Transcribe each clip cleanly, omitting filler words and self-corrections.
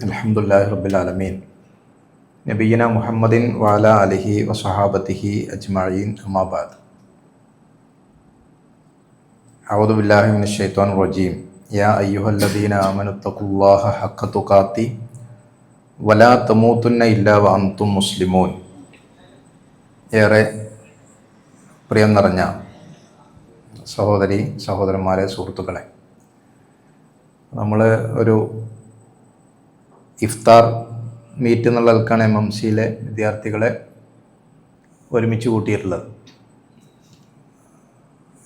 അൽഹംദുലില്ലാഹി റബ്ബിൽ ആലമീൻ നബിയ്യിന മുഹമ്മദിൻ വഅലാ ആലിഹി വസഹാബത്തിഹി അജ്മഈൻ അമ്മാ ബഅദ്. അഊദു ബില്ലാഹി മിനശ് ശൈത്വാനിർ റജീം. യാ അയ്യുഹല്ലദീന ആമനുത്തഖുല്ലാഹ ഹഖ്ക തുഖാത്തി വലാ തമൂതുന്ന ഇല്ലാ വഅൻതും മുസ്ലിമൂൻ. ഏറെ പ്രിയം നിറഞ്ഞ സഹോദരന്മാരെ, സുഹൃത്തുക്കളെ, നമ്മൾ ഒരു ഇഫ്താർ മീറ്റ് എന്നുള്ള നിലക്കാണ് MMCയിലെ വിദ്യാർത്ഥികളെ ഒരുമിച്ച് കൂട്ടിയിട്ടുള്ളത്.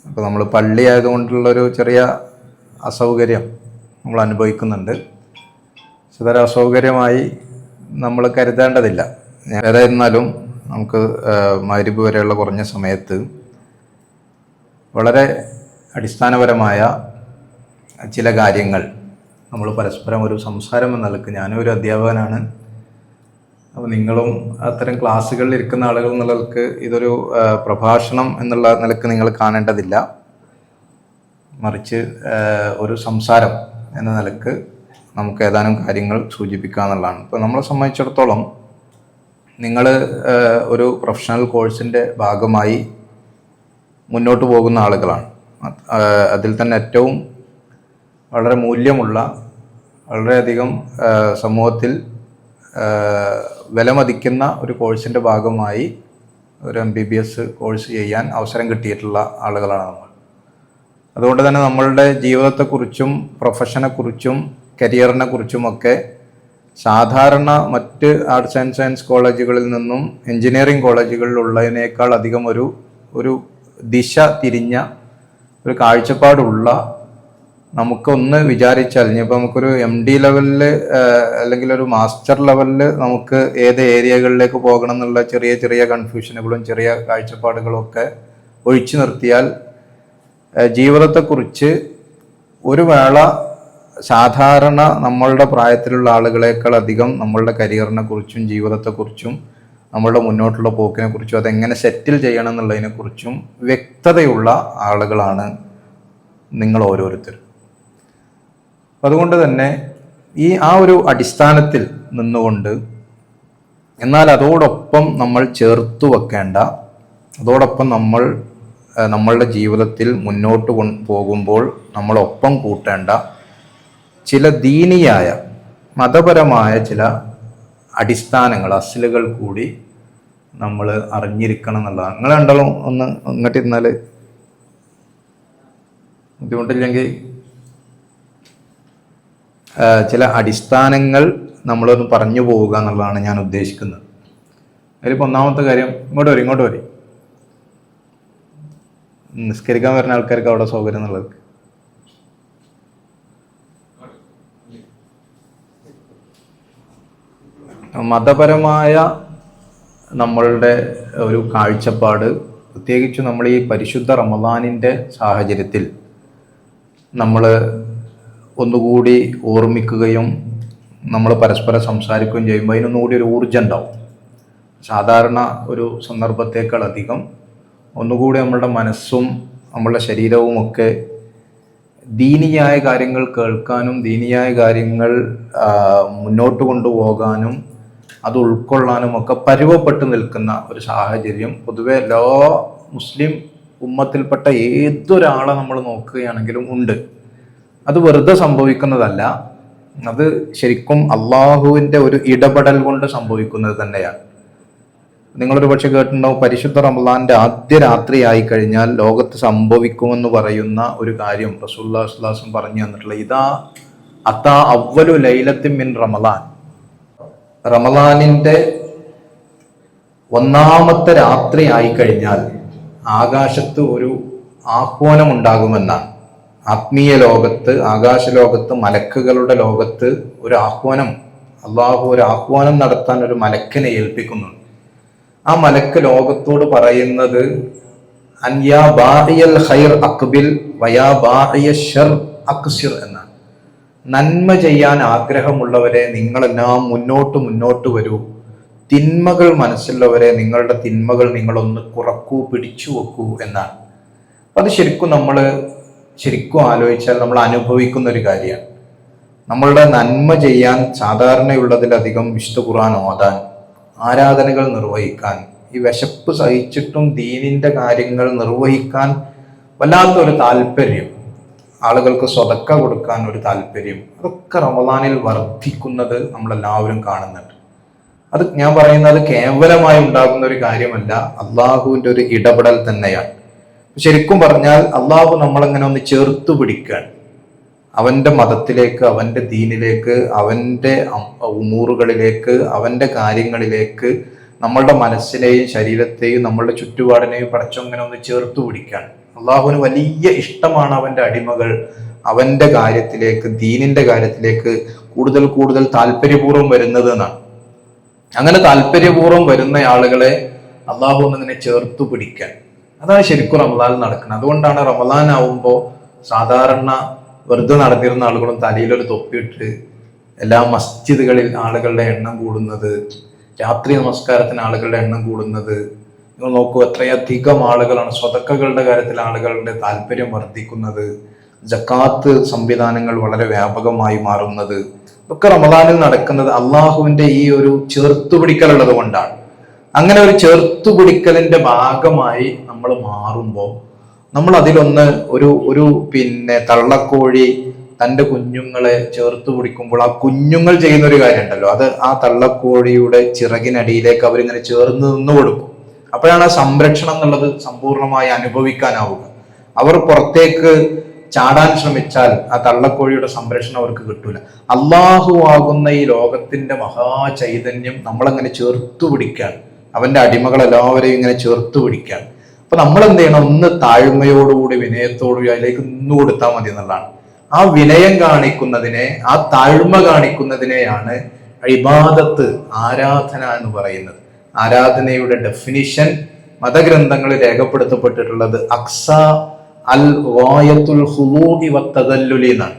അപ്പോൾ നമ്മൾ പള്ളി ആയതുകൊണ്ടുള്ളൊരു ചെറിയ അസൗകര്യം നമ്മൾ അനുഭവിക്കുന്നുണ്ട്. ചില അസൗകര്യമായി നമ്മൾ കരുതേണ്ടതില്ല. ഏതായിരുന്നാലും നമുക്ക് മഗ്‌രിബ് വരെയുള്ള കുറഞ്ഞ സമയത്ത് വളരെ അടിസ്ഥാനപരമായ ചില കാര്യങ്ങൾ നമ്മൾ പരസ്പരം ഒരു സംസാരം എന്ന നിലക്ക്, ഞാനും ഒരു അധ്യാപകനാണ്, അപ്പോൾ നിങ്ങളും അത്തരം ക്ലാസ്സുകളിൽ ഇരിക്കുന്ന ആളുകൾ എന്നുള്ള നിലക്ക് ഇതൊരു പ്രഭാഷണം എന്നുള്ള നിലക്ക് നിങ്ങൾ കാണേണ്ടതില്ല. മറിച്ച് ഒരു സംസാരം എന്ന നിലക്ക് നമുക്ക് ഏതാനും കാര്യങ്ങൾ സൂചിപ്പിക്കുക എന്നുള്ളതാണ്. ഇപ്പോൾ നമ്മളെ സംബന്ധിച്ചിടത്തോളം നിങ്ങൾ ഒരു പ്രൊഫഷണൽ കോഴ്സിൻ്റെ ഭാഗമായി മുന്നോട്ട് പോകുന്ന ആളുകളാണ്. അതിൽ തന്നെ ഏറ്റവും വളരെ മൂല്യമുള്ള, വളരെയധികം സമൂഹത്തിൽ വിലമതിക്കുന്ന ഒരു കോഴ്സിൻ്റെ ഭാഗമായി ഒരു MBBS കോഴ്സ് ചെയ്യാൻ അവസരം കിട്ടിയിട്ടുള്ള ആളുകളാണ് നമ്മൾ. അതുകൊണ്ട് തന്നെ നമ്മളുടെ ജീവിതത്തെക്കുറിച്ചും പ്രൊഫഷനെക്കുറിച്ചും കരിയറിനെ കുറിച്ചുമൊക്കെ സാധാരണ മറ്റ് ആർട്സ് ആൻഡ് സയൻസ് കോളേജുകളിൽ നിന്നും എഞ്ചിനീയറിംഗ് കോളേജുകളിലുള്ളതിനേക്കാൾ അധികം ഒരു ദിശ തിരിഞ്ഞ ഒരു കാഴ്ചപ്പാടുള്ള, നമുക്കൊന്ന് വിചാരിച്ചാൽ ഇനിയിപ്പോൾ നമുക്കൊരു MD ലെവലിൽ അല്ലെങ്കിൽ ഒരു മാസ്റ്റർ ലെവലിൽ നമുക്ക് ഏത് ഏരിയകളിലേക്ക് പോകണം എന്നുള്ള ചെറിയ ചെറിയ കൺഫ്യൂഷനുകളും ചെറിയ കാഴ്ചപ്പാടുകളും ഒക്കെ ഒഴിച്ചു നിർത്തിയാൽ ജീവിതത്തെക്കുറിച്ച് ഒരു വേള സാധാരണ നമ്മളുടെ പ്രായത്തിലുള്ള ആളുകളെക്കാൾ അധികം നമ്മളുടെ കരിയറിനെ കുറിച്ചും ജീവിതത്തെക്കുറിച്ചും നമ്മളുടെ മുന്നോട്ടുള്ള പോക്കിനെ കുറിച്ചും അതെങ്ങനെ സെറ്റിൽ ചെയ്യണം എന്നുള്ളതിനെക്കുറിച്ചും വ്യക്തതയുള്ള ആളുകളാണ് നിങ്ങൾ ഓരോരുത്തരും. അതുകൊണ്ട് തന്നെ ആ ഒരു അടിസ്ഥാനത്തിൽ നിന്നുകൊണ്ട്, എന്നാൽ അതോടൊപ്പം നമ്മൾ ചേർത്തു വെക്കേണ്ട, അതോടൊപ്പം നമ്മളുടെ ജീവിതത്തിൽ മുന്നോട്ട് പോകുമ്പോൾ നമ്മളൊപ്പം കൂട്ടേണ്ട ചില ദീനിയായ മതപരമായ ചില അടിസ്ഥാനങ്ങൾ, അസ്ലുകൾ കൂടി നമ്മൾ അറിഞ്ഞിരിക്കണം എന്നുള്ളതാണ്. നിങ്ങൾ രണ്ടാളും ഒന്ന് ഇങ്ങോട്ടിരുന്നാൽ ബുദ്ധിമുട്ടില്ലെങ്കിൽ ചില അടിസ്ഥാനങ്ങൾ നമ്മളൊന്ന് പറഞ്ഞു പോവുക എന്നുള്ളതാണ് ഞാൻ ഉദ്ദേശിക്കുന്നത്. അതിലിപ്പോൾ ഒന്നാമത്തെ കാര്യം, ഇങ്ങോട്ട് വരി. നിസ്കരിക്കാൻ വരുന്ന ആൾക്കാർക്ക് അവിടെ സൗകര്യം എന്നുള്ളത്. മതപരമായ നമ്മളുടെ ഒരു കാഴ്ചപ്പാട്, പ്രത്യേകിച്ച് നമ്മൾ ഈ പരിശുദ്ധ റമദാനിൻ്റെ സാഹചര്യത്തിൽ നമ്മൾ ഒന്നുകൂടി ഓർമ്മിക്കുകയും നമ്മൾ പരസ്പരം സംസാരിക്കുകയും ചെയ്യുമ്പോൾ അതിനൊന്നുകൂടി ഒരു ഊർജ്ജം ഉണ്ടാവും. സാധാരണ ഒരു സന്ദർഭത്തേക്കാളധികം ഒന്നുകൂടി നമ്മളുടെ മനസ്സും നമ്മളുടെ ശരീരവും ഒക്കെ ദീനിയായ കാര്യങ്ങൾ കേൾക്കാനും ദീനിയായ കാര്യങ്ങൾ മുന്നോട്ട് കൊണ്ടുപോകാനും അത് ഉൾക്കൊള്ളാനും ഒക്കെ പരുവപ്പെട്ട് നിൽക്കുന്ന ഒരു സാഹചര്യം പൊതുവെ എല്ലാ മുസ്ലിം ഉമ്മത്തിൽപ്പെട്ട ഏതൊരാളെ നമ്മൾ നോക്കുകയാണെങ്കിലും ഉണ്ട്. അത് വെറുതെ സംഭവിക്കുന്നതല്ല, അത് ശരിക്കും അള്ളാഹുവിൻ്റെ ഒരു ഇടപെടൽ കൊണ്ട് സംഭവിക്കുന്നത് തന്നെയാണ്. നിങ്ങളൊരു പക്ഷെ കേട്ടിട്ടുണ്ടാവും, പരിശുദ്ധ റമദാന്റെ ആദ്യ രാത്രി ആയി കഴിഞ്ഞാൽ ലോകത്ത് സംഭവിക്കുമെന്ന് പറയുന്ന ഒരു കാര്യം റസൂലുള്ളാഹി സ്വല്ലല്ലാഹു അലൈഹി വസല്ലം പറഞ്ഞു തന്നിട്ടുള്ള ഇതാ അതാ അവ്വലു ലൈലത്തിൻ മിൻ റമദാൻ, റമദാനിന്റെ ഒന്നാമത്തെ രാത്രി ആയിക്കഴിഞ്ഞാൽ ആകാശത്ത് ഒരു ആഹ്വാനം ഉണ്ടാകുമെന്നാണ്. ആത്മീയ ലോകത്ത്, ആകാശലോകത്ത്, മലക്കുകളുടെ ലോകത്ത് ഒരു ആഹ്വാനം, അള്ളാഹു ഒരു ആഹ്വാനം നടത്താൻ ഒരു മലക്കിനെ ഏൽപ്പിക്കുന്നുണ്ട്. ആ മലക്ക് ലോകത്തോട് പറയുന്നത് അൻയാ ബാഇയൽ ഖൈർ അഖ്ബിൽ വയാ ബാഇയ ശർ അക്സിർ എന്നാണ്. നന്മ ചെയ്യാൻ ആഗ്രഹമുള്ളവരെ നിങ്ങളെല്ലാം മുന്നോട്ട് വരൂ, തിന്മകൾ മനസ്സുള്ളവരെ നിങ്ങളുടെ തിന്മകൾ നിങ്ങളൊന്ന് കുറക്കൂ, പിടിച്ചു വെക്കൂ എന്നാണ്. അത് ശരിക്കും ആലോചിച്ചാൽ നമ്മൾ അനുഭവിക്കുന്ന ഒരു കാര്യമാണ്. നമ്മളുടെ നന്മ ചെയ്യാൻ, സാധാരണയുള്ളതിലധികം വിശുദ്ധ ഖുർആൻ ഓതാൻ, ആരാധനകൾ നിർവഹിക്കാൻ, ഈ വിശപ്പ് സഹിച്ചിട്ടും ദീനിന്റെ കാര്യങ്ങൾ നിർവഹിക്കാൻ വല്ലാത്തൊരു താല്പര്യം, ആളുകൾക്ക് സ്വതക്ക കൊടുക്കാൻ ഒരു താല്പര്യം, അതൊക്കെ റമദാനിൽ വർദ്ധിക്കുന്നത് നമ്മളെല്ലാവരും കാണുന്നുണ്ട്. അത് ഞാൻ പറയുന്നത് കേവലമായി ഉണ്ടാകുന്ന ഒരു കാര്യമല്ല, അള്ളാഹുവിന്റെ ഒരു ഇടപെടൽ തന്നെയാണ്. ശരിക്കും പറഞ്ഞാൽ അള്ളാഹു നമ്മളെങ്ങനെ ഒന്ന് ചേർത്ത് പിടിക്കാൻ, അവന്റെ മതത്തിലേക്ക്, അവന്റെ ദീനിലേക്ക്, അവന്റെ ഉമൂറുകളിലേക്ക്, അവന്റെ കാര്യങ്ങളിലേക്ക് നമ്മളുടെ മനസ്സിനെയും ശരീരത്തെയും നമ്മളുടെ ചുറ്റുപാടിനെയും പടച്ചോങ്ങനെ ഒന്ന് ചേർത്ത് പിടിക്കാൻ അള്ളാഹുവിന് വലിയ ഇഷ്ടമാണ്. അവന്റെ അടിമകൾ അവന്റെ കാര്യത്തിലേക്ക്, ദീനിന്റെ കാര്യത്തിലേക്ക് കൂടുതൽ കൂടുതൽ താല്പര്യപൂർവ്വം വരുന്നത് എന്നാണ്. അങ്ങനെ താല്പര്യപൂർവ്വം വരുന്ന ആളുകളെ അള്ളാഹു ഒന്നിങ്ങനെ ചേർത്തു പിടിക്കാൻ, അതാണ് ശരിക്കും റമദാൻ നടക്കുന്നത്. അതുകൊണ്ടാണ് റമദാൻ ആവുമ്പോൾ സാധാരണ വെറുതെ നടന്നിരുന്ന ആളുകളും തലയിലൊരു തൊപ്പിയിട്ട് എല്ലാ മസ്ജിദുകളിൽ ആളുകളുടെ എണ്ണം കൂടുന്നത്, രാത്രി നമസ്കാരത്തിന് ആളുകളുടെ എണ്ണം കൂടുന്നത്. നിങ്ങൾ നോക്കൂ, എത്രയധികം ആളുകളാണ് സ്വതക്കകളുടെ കാര്യത്തിൽ ആളുകളുടെ താല്പര്യം വർദ്ധിക്കുന്നത്, ജക്കാത്ത് സംവിധാനങ്ങൾ വളരെ വ്യാപകമായി മാറുന്നത്. ഇതൊക്കെ റമദാനിൽ നടക്കുന്നത് അള്ളാഹുവിന്റെ ഈ ഒരു ചേർത്തുപിടിക്കലുള്ളത് കൊണ്ടാണ്. അങ്ങനെ ഒരു ചേർത്തുപിടിക്കലിന്റെ ഭാഗമായി നമ്മൾ മാറുമ്പോൾ, നമ്മൾ അതിലൊന്ന് ഒരു തള്ളക്കോഴി തൻ്റെ കുഞ്ഞുങ്ങളെ ചേർത്ത് പിടിക്കുമ്പോൾ ആ കുഞ്ഞുങ്ങൾ ചെയ്യുന്ന ഒരു കാര്യം ഉണ്ടല്ലോ, അത് ആ തള്ളക്കോഴിയുടെ ചിറകിനടിയിലേക്ക് അവരിങ്ങനെ ചേർന്ന് നിന്ന് കൊടുക്കും. അപ്പോഴാണ് ആ സംരക്ഷണം എന്നുള്ളത് സമ്പൂർണമായി അനുഭവിക്കാനാവുക. അവർ പുറത്തേക്ക് ചാടാൻ ശ്രമിച്ചാൽ ആ തള്ളക്കോഴിയുടെ സംരക്ഷണം അവർക്ക് കിട്ടൂല. അള്ളാഹു ആകുന്ന ഈ ലോകത്തിന്റെ മഹാചൈതന്യം നമ്മളങ്ങനെ ചേർത്തു പിടിക്കാൻ, അവന്റെ അടിമകളെല്ലാവരെയും ഇങ്ങനെ ചേർത്ത് പിടിക്കാൻ. അപ്പൊ നമ്മൾ എന്ത് ചെയ്യണം? ഒന്ന് താഴ്മയോടുകൂടി വിനയത്തോടുകൂടി അതിലേക്ക് നിന്ന് കൊടുത്താൽ മതി എന്നുള്ളതാണ്. ആ വിനയം കാണിക്കുന്നതിനെ, ആ താഴ്മ കാണിക്കുന്നതിനെയാണ് ഇബാദത്ത്, ആരാധന എന്ന് പറയുന്നത്. ആരാധനയുടെ ഡെഫിനിഷൻ മതഗ്രന്ഥങ്ങളിൽ രേഖപ്പെടുത്തപ്പെട്ടിട്ടുള്ളത് അക്സ അൽ ഗായത്തുൽ ഖുദൂഇ വത്തദല്ലുലി എന്നാണ്.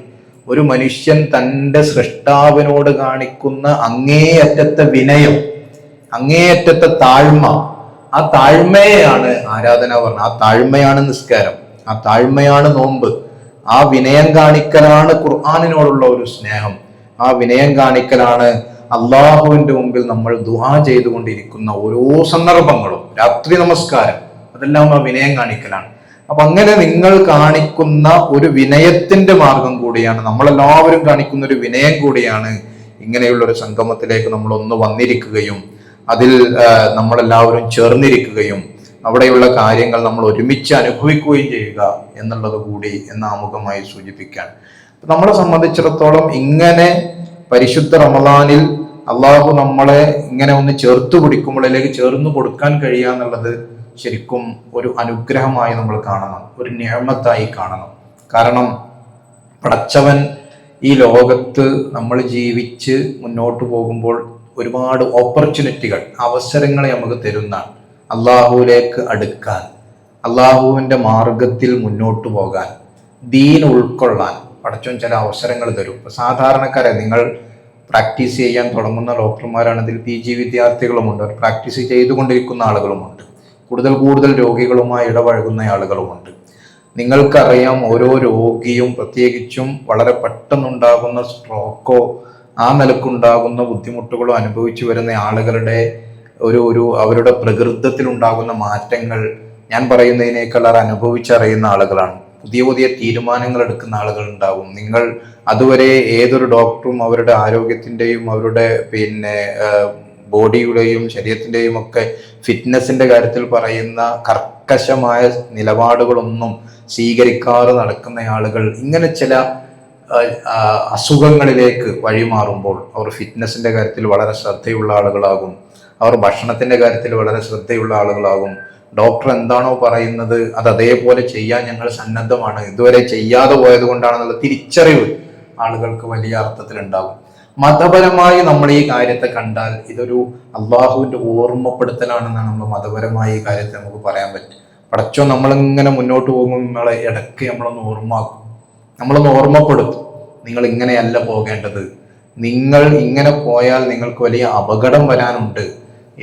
ഒരു മനുഷ്യൻ തൻ്റെ സൃഷ്ടാവിനോട് കാണിക്കുന്ന അങ്ങേയറ്റത്തെ വിനയം, അങ്ങേയറ്റത്തെ താഴ്മ, ആ താഴ്മയാണ് ആരാധന പറഞ്ഞത്. ആ താഴ്മയാണ് നിസ്കാരം, ആ താഴ്മയാണ് നോമ്പ്, ആ വിനയം കാണിക്കലാണ് ഖുർആനിനോടുള്ള ഒരു സ്നേഹം, ആ വിനയം കാണിക്കലാണ് അള്ളാഹുവിന്റെ മുമ്പിൽ നമ്മൾ ദുആ ചെയ്തുകൊണ്ടിരിക്കുന്ന ഓരോ സന്ദർഭങ്ങളും, രാത്രി നമസ്കാരം, അതെല്ലാം ആ വിനയം കാണിക്കലാണ്. അപ്പൊ അങ്ങനെ നിങ്ങൾ കാണിക്കുന്ന ഒരു വിനയത്തിന്റെ മാർഗം കൂടിയാണ്, നമ്മളെല്ലാവരും കാണിക്കുന്ന ഒരു വിനയം കൂടിയാണ് ഇങ്ങനെയുള്ള ഒരു സംഗമത്തിലേക്ക് നമ്മൾ ഒന്ന് വന്നിരിക്കുകയും അതിൽ നമ്മളെല്ലാവരും ചേർന്നിരിക്കുകയും അവിടെയുള്ള കാര്യങ്ങൾ നമ്മൾ ഒരുമിച്ച് അനുഭവിക്കുകയും ചെയ്യുക എന്നുള്ളത് കൂടി ആമുഖമായി സൂചിപ്പിക്കാൻ. നമ്മളെ സംബന്ധിച്ചിടത്തോളം ഇങ്ങനെ പരിശുദ്ധ റമദാനിൽ അള്ളാഹു നമ്മളെ ഇങ്ങനെ ഒന്ന് ചേർത്തു പിടിക്കുമ്പോഴേക്ക് ചേർന്ന് കൊടുക്കാൻ കഴിയുക എന്നുള്ളത് ശരിക്കും ഒരു അനുഗ്രഹമായി നമ്മൾ കാണണം, ഒരു നിഅമത്തായി കാണണം. കാരണം പടച്ചവൻ ഈ ലോകത്ത് നമ്മൾ ജീവിച്ച് മുന്നോട്ട് പോകുമ്പോൾ ഒരുപാട് ഓപ്പർച്യൂണിറ്റികൾ, അവസരങ്ങളെ നമുക്ക് തരുന്നതാണ്. അള്ളാഹുവിലേക്ക് അടുക്കാൻ, അള്ളാഹുവിൻ്റെ മാർഗത്തിൽ മുന്നോട്ട് പോകാൻ, ദീൻ ഉൾക്കൊള്ളാൻ പടച്ചവൻ ചില അവസരങ്ങൾ തരും. സാധാരണക്കാരെ, നിങ്ങൾ പ്രാക്ടീസ് ചെയ്യാൻ തുടങ്ങുന്ന ഡോക്ടർമാരാണെങ്കിൽ PG വിദ്യാർത്ഥികളുമുണ്ട്, പ്രാക്ടീസ് ചെയ്തുകൊണ്ടിരിക്കുന്ന ആളുകളുമുണ്ട്, കൂടുതൽ രോഗികളുമായി ഇടപഴകുന്ന ആളുകളുമുണ്ട്. നിങ്ങൾക്കറിയാം, ഓരോ രോഗിയും പ്രത്യേകിച്ചും വളരെ പെട്ടെന്നുണ്ടാകുന്ന സ്ട്രോക്കോ ആ നിലക്കുണ്ടാകുന്ന ബുദ്ധിമുട്ടുകളോ അനുഭവിച്ചു വരുന്ന ആളുകളുടെ അവരുടെ പ്രകൃതത്തിൽ ഉണ്ടാകുന്ന മാറ്റങ്ങൾ ഞാൻ പറയുന്നതിനേക്കാൾ അനുഭവിച്ചറിയുന്ന ആളുകളാണ്. പുതിയ തീരുമാനങ്ങൾ എടുക്കുന്ന ആളുകൾ ഉണ്ടാകും. നിങ്ങൾ അതുവരെ ഏതൊരു ഡോക്ടറും അവരുടെ ആരോഗ്യത്തിൻ്റെയും അവരുടെ ബോഡിയുടെയും ശരീരത്തിൻ്റെയും ഒക്കെ ഫിറ്റ്നസിന്റെ കാര്യത്തിൽ പറയുന്ന കർക്കശമായ നിലപാടുകളൊന്നും സ്വീകരിക്കാതെ നടക്കുന്ന ആളുകൾ ഇങ്ങനെ ചില അസുഖങ്ങളിലേക്ക് വഴിമാറുമ്പോൾ അവർ ഫിറ്റ്നസിന്റെ കാര്യത്തിൽ വളരെ ശ്രദ്ധയുള്ള ആളുകളാകും, അവർ ഭക്ഷണത്തിന്റെ കാര്യത്തിൽ വളരെ ശ്രദ്ധയുള്ള ആളുകളാകും. ഡോക്ടർ എന്താണോ പറയുന്നത് അത് അതേപോലെ ചെയ്യാൻ ഞങ്ങൾ സന്നദ്ധമാണ്, ഇതുവരെ ചെയ്യാതെ പോയത് കൊണ്ടാണെന്നുള്ള തിരിച്ചറിവ് ആളുകൾക്ക് വലിയ അർത്ഥത്തിലുണ്ടാകും. മതപരമായി നമ്മൾ ഈ കാര്യത്തെ കണ്ടാൽ ഇതൊരു അള്ളാഹുവിന്റെ ഓർമ്മപ്പെടുത്തലാണെന്നാണ് നമ്മൾ മതപരമായി ഈ കാര്യത്തെ നമുക്ക് പറയാൻ പറ്റും. പടച്ചോ നമ്മളിങ്ങനെ മുന്നോട്ട് പോകുമ്പോൾ നമ്മളെ ഇടയ്ക്ക് നമ്മളൊന്ന് ഓർമ്മപ്പെടുത്തും, നിങ്ങൾ ഇങ്ങനെയല്ല പോകേണ്ടത്, നിങ്ങൾ ഇങ്ങനെ പോയാൽ നിങ്ങൾക്ക് വലിയ അപകടം വരാനുണ്ട്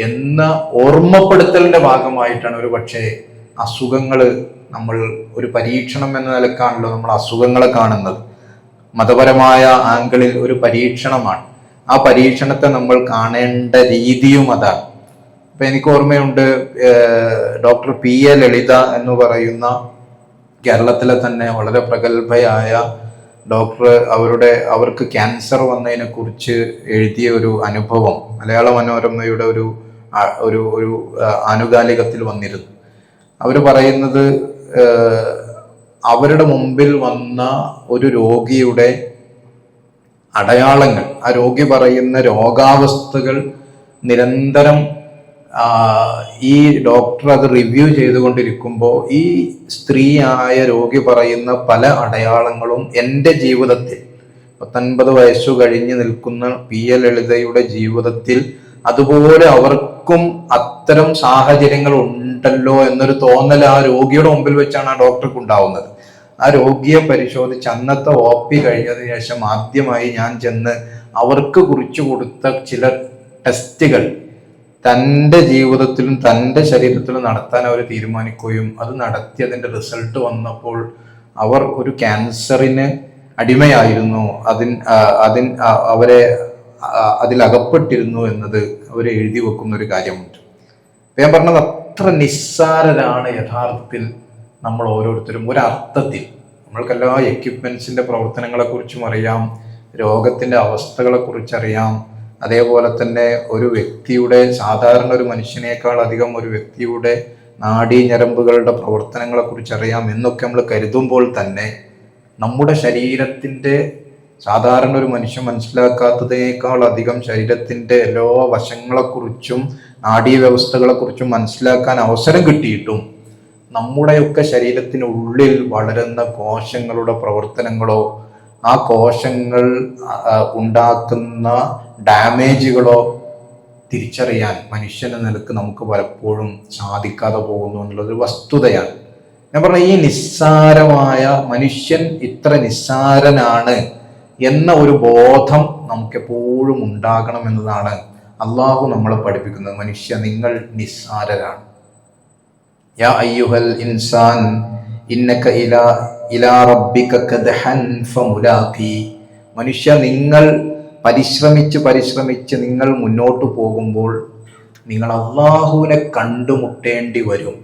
എന്ന ഓർമ്മപ്പെടുത്തലിന്റെ ഭാഗമായിട്ടാണ് ഒരു പക്ഷേ അസുഖങ്ങൾ, നമ്മൾ ഒരു പരീക്ഷണം എന്ന നിലക്കാണല്ലോ നമ്മൾ അസുഖങ്ങളെ കാണുന്നത്. മതപരമായ ആംഗിളിൽ ഒരു പരീക്ഷണമാണ്. ആ പരീക്ഷണത്തെ നമ്മൾ കാണേണ്ട രീതിയും അതാണ്. അപ്പൊ എനിക്ക് ഓർമ്മയുണ്ട്, ഡോക്ടർ P.A. ലളിത എന്ന് പറയുന്ന കേരളത്തിലെ തന്നെ വളരെ പ്രഗത്ഭയായ ഡോക്ടർ അവർക്ക് ക്യാൻസർ വന്നതിനെ കുറിച്ച് എഴുതിയ ഒരു അനുഭവം മലയാള മനോരമയുടെ ഒരു ഒരു ആനുകാലികത്തിൽ വന്നിരുന്നു. അവർ പറയുന്നത്, അവരുടെ മുമ്പിൽ വന്ന ഒരു രോഗിയുടെ അടയാളങ്ങൾ, ആ രോഗി പറയുന്ന രോഗാവസ്ഥകൾ നിരന്തരം ഈ ഡോക്ടർ അത് റിവ്യൂ ചെയ്തുകൊണ്ടിരിക്കുമ്പോൾ ഈ സ്ത്രീയായ രോഗി പറയുന്ന പല അടയാളങ്ങളും എൻ്റെ ജീവിതത്തിൽ 19 വയസ്സു കഴിഞ്ഞ് നിൽക്കുന്ന P.A. ലളിതയുടെ ജീവിതത്തിൽ അതുപോലെ അവർക്കും അത്തരം സാഹചര്യങ്ങൾ ഉണ്ടല്ലോ എന്നൊരു തോന്നൽ ആ രോഗിയുടെ മുമ്പിൽ വെച്ചാണ് ആ ഡോക്ടർക്ക് ഉണ്ടാവുന്നത്. ആ രോഗിയെ പരിശോധിച്ച് അന്നത്തെ OP കഴിഞ്ഞതിന് ശേഷം ആദ്യമായി ഞാൻ ചെന്ന് അവർക്ക് കുറിച്ചു കൊടുത്ത ചില ടെസ്റ്റുകൾ തൻ്റെ ജീവിതത്തിലും തൻ്റെ ശരീരത്തിലും നടത്താൻ അവർ തീരുമാനിക്കുകയും അത് നടത്തി അതിൻ്റെ റിസൾട്ട് വന്നപ്പോൾ അവർ ഒരു ക്യാൻസറിന് അടിമയായിരുന്നു, അവരെ അതിലകപ്പെട്ടിരുന്നു എന്നത് അവർ എഴുതി വെക്കുന്ന ഒരു കാര്യമുണ്ട്. ഞാൻ പറഞ്ഞത് അത്ര നിസ്സാരരാണ് യഥാർത്ഥത്തിൽ നമ്മൾ ഓരോരുത്തരും. ഒരർത്ഥത്തിൽ നമ്മൾക്കെല്ലാ എക്യുപ്മെന്റ്സിന്റെ പ്രവർത്തനങ്ങളെ കുറിച്ചും അറിയാം, രോഗത്തിന്റെ അവസ്ഥകളെ കുറിച്ചറിയാം, അതേപോലെ തന്നെ ഒരു വ്യക്തിയുടെ സാധാരണ ഒരു മനുഷ്യനേക്കാൾ അധികം ഒരു വ്യക്തിയുടെ നാഡീ ഞരമ്പുകളുടെ പ്രവർത്തനങ്ങളെ കുറിച്ചറിയാം എന്നൊക്കെ നമ്മൾ കരുതുമ്പോൾ തന്നെ നമ്മുടെ ശരീരത്തിന്റെ സാധാരണ ഒരു മനുഷ്യൻ മനസ്സിലാക്കാത്തതിനേക്കാൾ അധികം ശരീരത്തിന്റെ എല്ലാ വശങ്ങളെക്കുറിച്ചും നാഡീവ്യവസ്ഥകളെക്കുറിച്ചും മനസ്സിലാക്കാൻ അവസരം കിട്ടിയിട്ടും നമ്മുടെയൊക്കെ ശരീരത്തിനുള്ളിൽ വളരുന്ന കോശങ്ങളുടെ പ്രവർത്തനങ്ങളോ ആ കോശങ്ങൾ ഉണ്ടാക്കുന്ന ഡാമേജുകളോ തിരിച്ചറിയാൻ മനുഷ്യന്റെ നിലക്ക് നമുക്ക് പലപ്പോഴും സാധിക്കാതെ പോകുന്നു എന്നുള്ളതൊരു വസ്തുതയാണ്. ഞാൻ പറഞ്ഞ ഈ നിസ്സാരമായ മനുഷ്യൻ ഇത്ര നിസ്സാരനാണ് എന്ന ഒരു ബോധം നമുക്കെപ്പോഴും ഉണ്ടാകണം എന്നതാണ് അള്ളാഹു നമ്മളെ പഠിപ്പിക്കുന്നത്. മനുഷ്യ, നിങ്ങൾ നിസ്സാരരാണ്. യാ അയ്യുഹൽ ഇൻസാൻ ഇന്നക ഇലാ റബ്ബിക കദ്ഹൻ ഫമുലാഖി. മനുഷ്യ, നിങ്ങൾ പരിശ്രമിച്ച് നിങ്ങൾ മുന്നോട്ട് പോകുമ്പോൾ നിങ്ങൾ അള്ളാഹുവിനെ കണ്ടുമുട്ടേണ്ടി വരും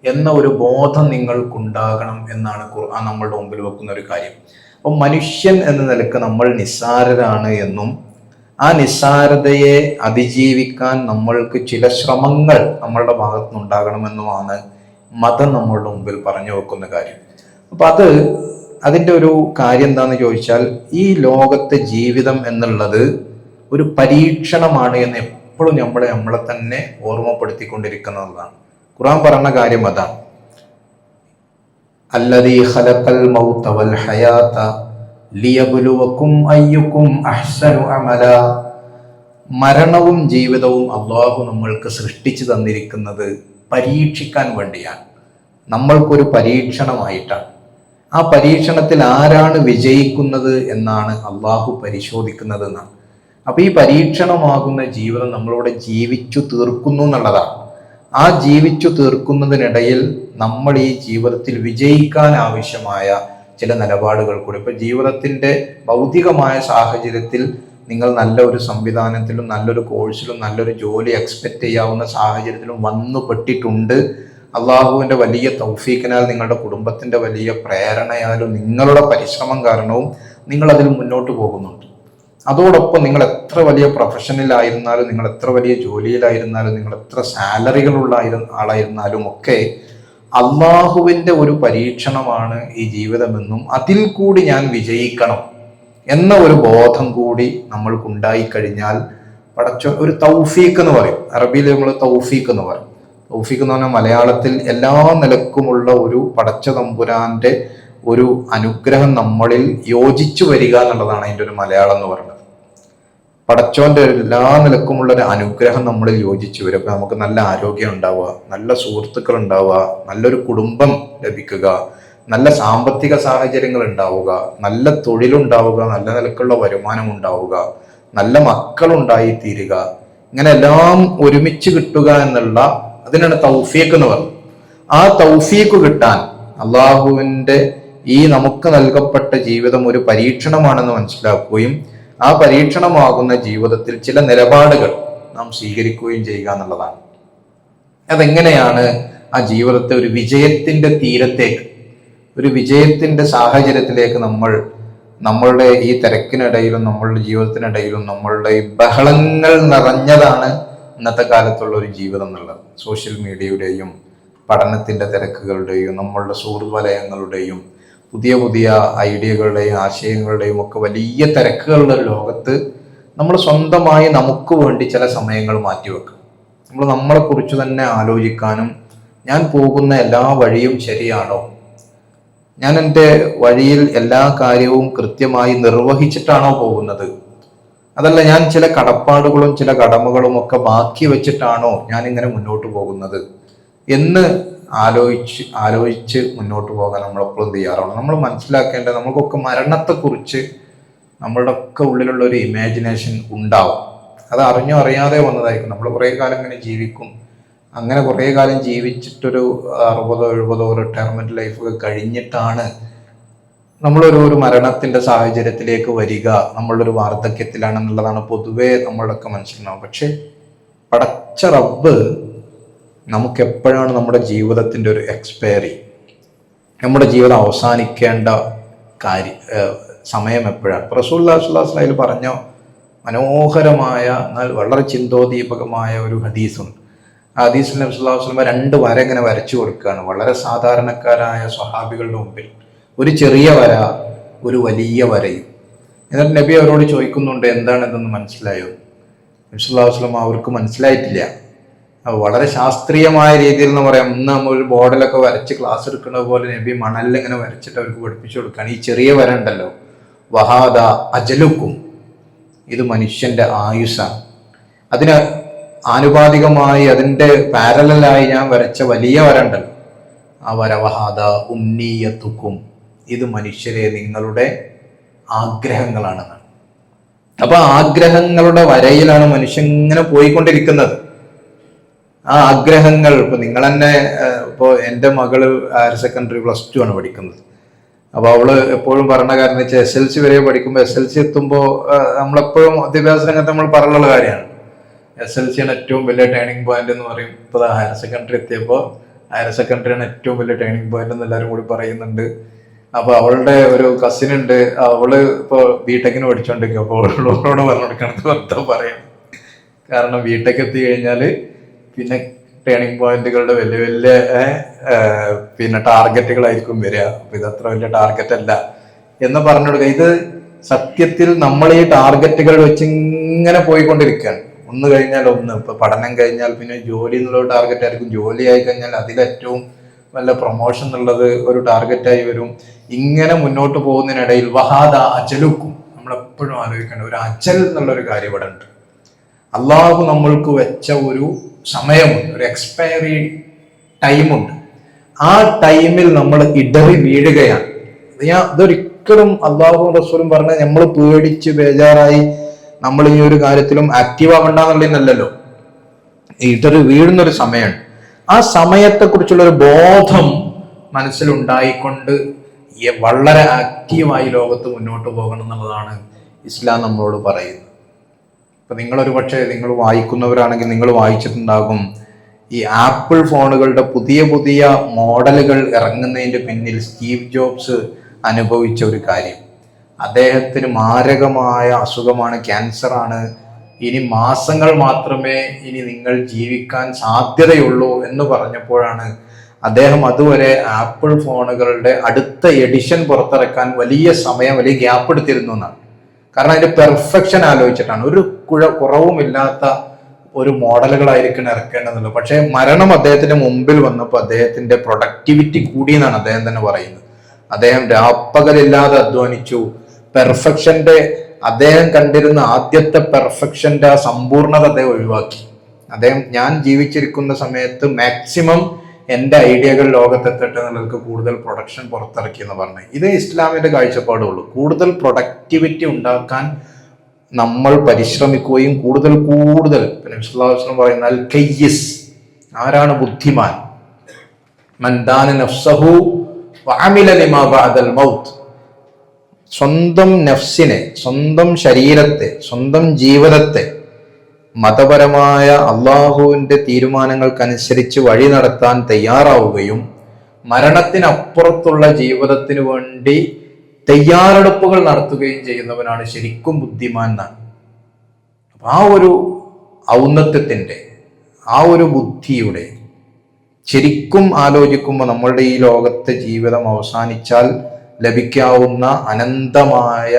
എന്ന ഒരു ബോധം നിങ്ങൾക്കുണ്ടാകണം എന്നാണ് ഖുർആൻ നമ്മളുടെ മുമ്പിൽ വെക്കുന്ന ഒരു കാര്യം. അപ്പം മനുഷ്യൻ എന്ന നിലക്ക് നമ്മൾ നിസ്സാരരാണ് എന്നും ആ നിസ്സാരതയെ അതിജീവിക്കാൻ നമ്മൾക്ക് ചില ശ്രമങ്ങൾ നമ്മളുടെ ഭാഗത്തുനിന്ന് ഉണ്ടാകണമെന്നുമാണ് മതം നമ്മളുടെ മുമ്പിൽ പറഞ്ഞു വെക്കുന്ന കാര്യം. അപ്പൊ അതിൻ്റെ ഒരു കാര്യം എന്താന്ന് ചോദിച്ചാൽ, ഈ ലോകത്തെ ജീവിതം എന്നുള്ളത് ഒരു പരീക്ഷണമാണ് എന്ന് എപ്പോഴും നമ്മളെ തന്നെ ഓർമ്മപ്പെടുത്തിക്കൊണ്ടിരിക്കുന്നതാണ്. ഖുർആൻ പറഞ്ഞ കാര്യം അതാണ്. അല്ലദീ ഖലഖൽ മൗത വൽ ഹയാത ലിയബ്ലുവകും അയ്യുകും അഹ്സനു അമല. മരണവും ജീവിതവും അള്ളാഹു നമ്മൾക്ക് സൃഷ്ടിച്ചു തന്നിരിക്കുന്നത് പരീക്ഷിക്കാൻ വേണ്ടിയാണ്, നമ്മൾക്കൊരു പരീക്ഷണമായിട്ടാണ്. ആ പരീക്ഷണത്തിൽ ആരാണ് വിജയിക്കുന്നത് എന്നാണ് അള്ളാഹു പരിശോധിക്കുന്നത് എന്നാണ്. അപ്പൊ ഈ പരീക്ഷണമാകുന്ന ജീവിതം നമ്മളിവിടെ ജീവിച്ചു തീർക്കുന്നു എന്നുള്ളതാണ്. ആ ജീവിച്ചു തീർക്കുന്നതിനിടയിൽ നമ്മൾ ഈ ജീവിതത്തിൽ വിജയിക്കാൻ ആവശ്യമായ ചില നിലപാടുകൾ കൂടി, ഇപ്പൊ ജീവിതത്തിന്റെ ഭൗതികമായ സാഹചര്യത്തിൽ നിങ്ങൾ നല്ല ഒരു സംവിധാനത്തിലും നല്ലൊരു കോഴ്സിലും നല്ലൊരു ജോലി എക്സ്പെക്ട് ചെയ്യാവുന്ന സാഹചര്യത്തിലും വന്നു പെട്ടിട്ടുണ്ട്. അള്ളാഹുവിന്റെ വലിയ തൗഫീഖിനാൽ നിങ്ങളുടെ കുടുംബത്തിന്റെ വലിയ പ്രേരണയാലും നിങ്ങളുടെ പരിശ്രമം കാരണവും നിങ്ങൾ അതിൽ മുന്നോട്ട് പോകുന്നുണ്ട്. അതോടൊപ്പം നിങ്ങൾ എത്ര വലിയ പ്രൊഫഷനിലായിരുന്നാലും, നിങ്ങൾ എത്ര വലിയ ജോലിയിലായിരുന്നാലും, നിങ്ങൾ എത്ര സാലറികളുള്ള ആളായിരുന്നാലും ഒക്കെ അള്ളാഹുവിന്റെ ഒരു പരീക്ഷണമാണ് ഈ ജീവിതമെന്നും അതിൽ കൂടി ഞാൻ വിജയിക്കണം എന്ന ഒരു ബോധം കൂടി നമ്മൾക്കുണ്ടായി കഴിഞ്ഞാൽ ഒരു തൗഫീഖ് എന്ന് പറയും. അറബിയിൽ നമ്മൾ തൗഫീഖ് എന്ന് പറയും. തൗഫീഖ് എന്ന് പറഞ്ഞാൽ മലയാളത്തിൽ എല്ലാ നിലക്കുമുള്ള ഒരു പടച്ച തമ്പുരാന്റെ ഒരു അനുഗ്രഹം നമ്മളിൽ യോജിച്ചു വരിക എന്നുള്ളതാണ് അതിൻ്റെ ഒരു മലയാളം എന്ന് പറയുന്നത്. പടച്ചോന്റെ എല്ലാ നിലക്കുമുള്ള ഒരു അനുഗ്രഹം നമ്മളിൽ യോജിച്ചു വരും. അപ്പൊ നമുക്ക് നല്ല ആരോഗ്യം ഉണ്ടാവുക, നല്ല സുഹൃത്തുക്കൾ ഉണ്ടാവുക, നല്ലൊരു കുടുംബം ലഭിക്കുക, നല്ല സാമ്പത്തിക സാഹചര്യങ്ങൾ ഉണ്ടാവുക, നല്ല തൊഴിലുണ്ടാവുക, നല്ല നിലക്കുള്ള വരുമാനം ഉണ്ടാവുക, നല്ല മക്കളുണ്ടായി തീരുക, ഇങ്ങനെ എല്ലാം ഒരുമിച്ച് കിട്ടുക എന്നുള്ള അതിനാണ് തൗഫീഖ് എന്ന് പറയുന്നത്. ആ തൗഫീഖ് കിട്ടാൻ, അള്ളാഹുവിന്റെ ഈ നമുക്ക് നൽകപ്പെട്ട ജീവിതം ഒരു പരീക്ഷണമാണെന്ന് മനസ്സിലാക്കുകയും ആ പരീക്ഷണമാകുന്ന ജീവിതത്തിൽ ചില നിലപാടുകൾ നാം സ്വീകരിക്കുകയും ചെയ്യുക എന്നുള്ളതാണ്. അതെങ്ങനെയാണ് ആ ജീവിതത്തെ ഒരു വിജയത്തിന്റെ തീരത്തേക്ക്, ഒരു വിജയത്തിന്റെ സാഹചര്യത്തിലേക്ക് നമ്മളുടെ ഈ തിരക്കിനിടയിലും നമ്മളുടെ ജീവിതത്തിനിടയിലും നമ്മളുടെ ഈ ബഹളങ്ങൾ നിറഞ്ഞതാണ് ഇന്നത്തെ കാലത്തുള്ള ഒരു ജീവിതം എന്നുള്ളത്. സോഷ്യൽ മീഡിയയുടെയും പഠനത്തിന്റെ തിരക്കുകളുടെയും നമ്മളുടെ സുഹൃത്ത് വലയങ്ങളുടെയും പുതിയ പുതിയ ഐഡിയകളുടെയും ആശയങ്ങളുടെയും ഒക്കെ വലിയ തിരക്കുകളുടെ ലോകത്ത് നമ്മൾ സ്വന്തമായി നമുക്ക് വേണ്ടി ചില സമയങ്ങൾ മാറ്റിവെക്കും. നമ്മൾ നമ്മളെക്കുറിച്ച് തന്നെ ആലോചിക്കാനും, ഞാൻ പോകുന്ന എല്ലാ വഴിയും ശരിയാണോ, ഞാൻ എൻ്റെ വഴിയിൽ എല്ലാ കാര്യവും കൃത്യമായി നിർവഹിച്ചിട്ടാണോ പോകുന്നത്, അതല്ല ഞാൻ ചില കടപ്പാടുകളും ചില കടമകളും ഒക്കെ ബാക്കി വെച്ചിട്ടാണോ ഞാൻ ഇങ്ങനെ മുന്നോട്ട് പോകുന്നത് എന്ന് ആലോചിച്ച് മുന്നോട്ട് പോകാൻ നമ്മളെപ്പോഴും തയ്യാറാണ്. നമ്മൾ മനസ്സിലാക്കേണ്ടത്, നമുക്കൊക്കെ മരണത്തെക്കുറിച്ച് നമ്മളുടെ ഒക്കെ ഉള്ളിലുള്ള ഒരു ഇമാജിനേഷൻ ഉണ്ടാവും. അത് അറിഞ്ഞോ അറിയാതെ വന്നതായിരിക്കും. നമ്മൾ കുറേ കാലം ഇങ്ങനെ ജീവിക്കും. അങ്ങനെ കുറേ കാലം ജീവിച്ചിട്ടൊരു 60-70 റിട്ടയർമെന്റ് ലൈഫൊക്കെ കഴിഞ്ഞിട്ടാണ് നമ്മളൊരു മരണത്തിന്റെ സാഹചര്യത്തിലേക്ക് വരിക, നമ്മളൊരു വാർദ്ധക്യത്തിലാണെന്നുള്ളതാണ് പൊതുവെ നമ്മളൊക്കെ മനസ്സിലാവും. പക്ഷെ പടച്ച റബ്ബ് നമുക്ക് എപ്പോഴാണ് നമ്മുടെ ജീവിതത്തിന്റെ ഒരു എക്സ്പയറി, നമ്മുടെ ജീവിതം അവസാനിക്കേണ്ട സമയം എപ്പോഴാണ്? റസൂലുള്ളാഹി സ്വല്ലല്ലാഹു അലൈഹി വസല്ലം പറഞ്ഞ മനോഹരമായ എന്നാൽ വളരെ ചിന്തോദീപകമായ ഒരു ഹദീസുണ്ട്. ആ ഹദീസിൽ നബി സല്ലല്ലാഹു അലൈഹി വസല്ലം 2 വര ഇങ്ങനെ വരച്ചു കൊടുക്കുകയാണ് വളരെ സാധാരണക്കാരായ സ്വഹാബികളുടെ മുമ്പിൽ. ഒരു ചെറിയ വര, ഒരു വലിയ വരയും. എന്നിട്ട് നബി അവരോട് ചോദിക്കുന്നുണ്ട്, എന്താണ് ഇതെന്ന് മനസ്സിലായോ? നബി സല്ലല്ലാഹു അലൈഹി വസല്ലം അവർക്ക് മനസ്സിലായിട്ടില്ല. വളരെ ശാസ്ത്രീയമായ രീതിയിൽ എന്ന് പറയാം, ഇന്ന് നമ്മൾ ഒരു ബോർഡിലൊക്കെ വരച്ച് ക്ലാസ് എടുക്കുന്നത് പോലെ നബി മണലിൽ ഇങ്ങനെ വരച്ചിട്ട് അവർക്ക് പഠിപ്പിച്ചു കൊടുക്കുകയാണ്. ഈ ചെറിയ വര ഉണ്ടല്ലോ, വഹാദ അജലുക്കും, ഇത് മനുഷ്യന്റെ ആയുസ്സാണ്. അതിന് ആനുപാതികമായി അതിന്റെ പാരലായി ഞാൻ വരച്ച വലിയ വര ഉണ്ടല്ലോ, ആ വര വഹാദ ഉന്നീയത്തുക്കും, ഇത് മനുഷ്യരെ നിങ്ങളുടെ ആഗ്രഹങ്ങളാണെന്നാണ്. അപ്പൊ ആഗ്രഹങ്ങളുടെ വരയിലാണ് മനുഷ്യൻ ഇങ്ങനെ പോയിക്കൊണ്ടിരിക്കുന്നത്. ആ ആഗ്രഹങ്ങൾ ഇപ്പൊ നിങ്ങൾ തന്നെ, ഇപ്പോൾ എൻ്റെ മകള് ഹയർ സെക്കൻഡറി +2 ആണ് പഠിക്കുന്നത്. അപ്പൊ അവള് എപ്പോഴും പറഞ്ഞ കാരണം വെച്ചാൽ SLC വരെ പഠിക്കുമ്പോൾ SLC എത്തുമ്പോൾ നമ്മളെപ്പോഴും വിദ്യാഭ്യാസ രംഗത്ത് നമ്മൾ പറഞ്ഞുള്ള കാര്യമാണ്, SLC ആണ് ഏറ്റവും വലിയ ടേണിംഗ് പോയിന്റ് എന്ന് പറയും. ഇപ്പോൾ ഹയർ സെക്കൻഡറി എത്തിയപ്പോൾ ഹയർ സെക്കൻഡറി ആണ് ഏറ്റവും വലിയ ടേണിംഗ് പോയിന്റ് എന്ന് എല്ലാവരും കൂടി പറയുന്നുണ്ട്. അപ്പൊ അവളുടെ ഒരു കസിൻ ഉണ്ട്, അവള് ഇപ്പോൾ ബിടെക്കിന് പഠിച്ചോണ്ടിരിക്കും. അപ്പോൾ അവളോട് പറഞ്ഞു കൊടുക്കണത് വെറുതെ പറയാം. കാരണം ബിടെക് എത്തി കഴിഞ്ഞാല് പിന്നെ ടേണിംഗ് പോയിന്റുകളുടെ വലിയ വലിയ പിന്നെ ടാർഗറ്റുകളായിരിക്കും വരിക. അപ്പൊ ഇതത്ര വലിയ ടാർഗറ്റ് അല്ല എന്ന് പറഞ്ഞു കൊടുക്കുക. ഇത് സത്യത്തിൽ നമ്മൾ ഈ ടാർഗറ്റുകൾ വെച്ച് ഇങ്ങനെ പോയിക്കൊണ്ടിരിക്കുകയാണ്. ഒന്ന് കഴിഞ്ഞാൽ ഒന്ന്. ഇപ്പൊ പഠനം കഴിഞ്ഞാൽ പിന്നെ ജോലി എന്നുള്ള ടാർഗറ്റ് ആയിരിക്കും. ജോലി ആയി കഴിഞ്ഞാൽ അതിലേറ്റവും വല്ല പ്രൊമോഷൻ എന്നുള്ളത് ഒരു ടാർഗറ്റായി വരും. ഇങ്ങനെ മുന്നോട്ട് പോകുന്നതിനിടയിൽ വഹാദ അജലുക്കും, നമ്മളെപ്പോഴും ആലോചിക്കേണ്ട ഒരു അജൽ എന്നുള്ളൊരു കാര്യം ഇവിടെ ഉണ്ട്. അള്ളാഹു നമ്മൾക്ക് വെച്ച ഒരു സമയമുണ്ട്, ഒരു എക്സ്പയറി ടൈമുണ്ട്. ആ ടൈമിൽ നമ്മൾ ഇടറി വീഴുകയാണ്. ഇതൊരിക്കലും അള്ളാഹുവും റസൂലും പറഞ്ഞ നമ്മൾ പേടിച്ച് ബേജാറായി നമ്മൾ ഈ ഒരു കാര്യത്തിലും ആക്റ്റീവ് ആവണ്ടെന്നുള്ളതല്ലോ. ഇടറി വീഴുന്നൊരു സമയമുണ്ട്. ആ സമയത്തെക്കുറിച്ചുള്ള ഒരു ബോധം മനസ്സിലുണ്ടായിക്കൊണ്ട് വളരെ ആക്റ്റീവായി ലോകത്ത് മുന്നോട്ട് പോകണം എന്നുള്ളതാണ് ഇസ്ലാം നമ്മളോട് പറയുന്നത്. ഇപ്പൊ നിങ്ങളൊരു പക്ഷേ നിങ്ങൾ വായിക്കുന്നവരാണെങ്കിൽ നിങ്ങൾ വായിച്ചിട്ടുണ്ടാകും, ഈ ആപ്പിൾ ഫോണുകളുടെ പുതിയ പുതിയ മോഡലുകൾ ഇറങ്ങുന്നതിന്റെ പിന്നിൽ സ്റ്റീവ് ജോബ്സ് അനുഭവിച്ച ഒരു കാര്യം. അദ്ദേഹത്തിന് മാരകമായ അസുഖമാണ്, ക്യാൻസറാണ്. ഇനി മാസങ്ങൾ മാത്രമേ ഇനി നിങ്ങൾ ജീവിക്കാൻ സാധ്യതയുള്ളൂ എന്ന് പറഞ്ഞപ്പോഴാണ് അദ്ദേഹം അതുവരെ ആപ്പിൾ ഫോണുകളുടെ അടുത്ത എഡിഷൻ പുറത്തിറക്കാൻ വലിയ സമയം, വലിയ ഗ്യാപ്പ് എടുത്തിരുന്നു എന്നാണ്. കാരണം അതിന്റെ പെർഫെക്ഷൻ ആലോചിച്ചിട്ടാണ്. ഒരു കുറവുമില്ലാത്ത ഒരു മോഡലുകളായിരിക്കണം ഇറക്കേണ്ടതുള്ളൂ. പക്ഷെ മരണം അദ്ദേഹത്തിന്റെ മുമ്പിൽ വന്നപ്പോൾ അദ്ദേഹത്തിന്റെ പ്രൊഡക്ടിവിറ്റി കൂടിയെന്നാണ് അദ്ദേഹം തന്നെ പറയുന്നത്. അദ്ദേഹം രാപ്പകലില്ലാതെ അധ്വാനിച്ചു. പെർഫെക്ഷന്റെ അദ്ദേഹം കണ്ടിരുന്ന ആദ്യത്തെ പെർഫെക്ഷന്റെ ആ സമ്പൂർണത അദ്ദേഹം ഒഴിവാക്കി. അദ്ദേഹം ഞാൻ ജീവിച്ചിരിക്കുന്ന സമയത്ത് മാക്സിമം എൻ്റെ ഐഡിയകൾ ലോകത്തെത്തട്ടെ എന്നുള്ളവർക്ക് കൂടുതൽ പ്രൊഡക്ഷൻ പുറത്തിറക്കി എന്ന് പറഞ്ഞു. ഇത് ഇസ്ലാമിന്റെ കാഴ്ചപ്പാടുള്ളൂ. കൂടുതൽ പ്രൊഡക്ടിവിറ്റി ഉണ്ടാക്കാൻ നമ്മൾ പരിശ്രമിക്കുകയും കൂടുതൽ നബി സല്ലല്ലാഹു അലൈഹി വസല്ലം പറയുന്ന അൽ കയ്യിസ്, ആരാണ് ബുദ്ധിമാൻ? മൻ ദാന നഫ്സഹു വഅമില ലിമാ ബഅദൽ മൗത്ത്. സ്വന്തം നഫ്സിനെ, സ്വന്തം ശരീരത്തെ, സ്വന്തം ജീവിതത്തെ മതപരമായ അള്ളാഹുവിന്റെ തീരുമാനങ്ങൾക്കനുസരിച്ച് വഴി നടത്താൻ തയ്യാറാവുകയും മരണത്തിനപ്പുറത്തുള്ള ജീവിതത്തിന് വേണ്ടി തയ്യാറെടുപ്പുകൾ നടത്തുകയും ചെയ്യുന്നവനാണ് ശരിക്കും ബുദ്ധിമാൻ എന്നാണ്. ആ ഒരു ഔന്നത്യത്തിന്റെ, ആ ഒരു ബുദ്ധിയുടെ ശരിക്കും ആലോചിക്കുമ്പോൾ നമ്മളുടെ ഈ ലോകത്തെ ജീവിതം അവസാനിച്ചാൽ ലഭിക്കാവുന്ന അനന്തമായ